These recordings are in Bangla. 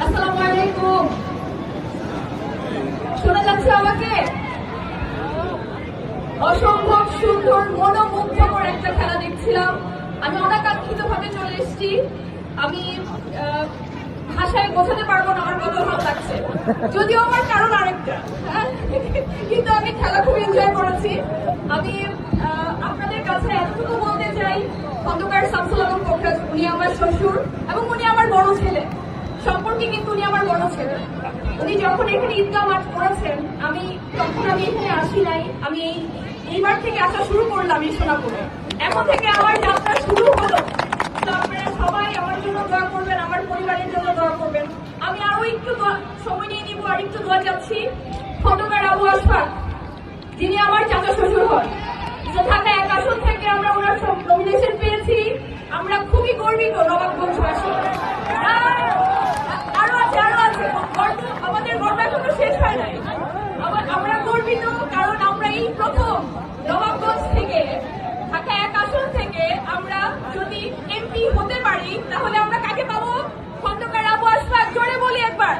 আসসালামু আলাইকুম। শোনা যাচ্ছে আমাকে? অসম্ভব সুন্দর মনোমুগ্ধকর একটা খেলা দেখছিলাম। আমি অনাকাঙ্ক্ষিত ভাবে চলে এসেছি। আমি ভাষায় বোঝাতে পারবো না আমার কত ভালো লাগছে, যদিও আমার কারণ আরেকটা, কিন্তু আমি খেলা খুব এনজয় করেছি। আমি আপনাদের কাছে এতটুকু বলতে চাই, খন্দকার শামসুল আলম কোকরাজ উনি আমার শ্বশুর এবং উনি আমার বড় ছেলে সম্পর্কে, কিন্তু উনি আমার বড় ছেলে। উনি যখন এখানে ঈদগাহ মাঠ করেছেন তখন আমি এখানে আসি নাই। আমি এইবার থেকে আসা শুরু করলাম এই সোনাপুরে। এখন থেকে আমার যাত্রা শুরু হলো। তো আপনারা সবাই আমার জন্য দোয়া করবেন, আমার পরিবারের জন্য দোয়া করবেন। আমি আরো একটু সময় নিয়ে নিব, আর একটু দোয়া চাচ্ছি। খন্দকার আবু আশফাক যিনি আমার চাচা শ্বশুর হন, ঢাকা 1 আসন থেকে আমরা ওনার নমিনেশন পেয়েছি। আমরা খুবই গর্বিত নবাবগঞ্জবাসী। আরো আছে আমাদের গর্ব এখনো শেষ হয় নাই। আমরা গর্বিত কারণ আমরা এই প্রথম নবাবগঞ্জ থেকে, ঢাকা 1 আসন থেকে আমরা যদি এমপি হতে পারি, তাহলে আমরা কাকে পাবো? খন্দকার আবু আশফাক। জোরে বলি একবার।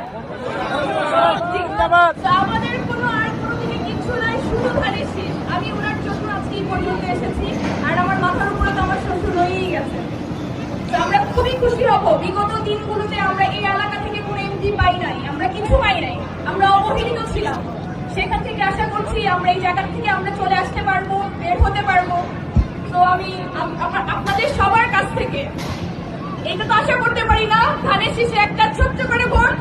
আমাদের কোনোদিকে কিছু নাই, শুধু ধারে শীষ। আমি ওনার জন্য আজকে পর্যন্ত এসেছি, আর আমার মাথার উপরে তো আমার শ্বশুর রয়েই গেছে। আমরা খুবই খুশি হব। বিগত দিনগুলোতে আমরা এই এলাকা থেকে কোনো এমপি পাই নাই, আমরা কিছু পাই নাই, আমরা অবহেলিত ছিলাম। সেখান থেকে আশা করছি আমরা এই জায়গা থেকে আমরা চলে আসতে পারবো, বের হতে পারবো। তো আমি আপনাদের সবার কাছ থেকে এটা তো আশা করতে পারি না, ধানের শীষে একটা ছোট্ট করে ভোট।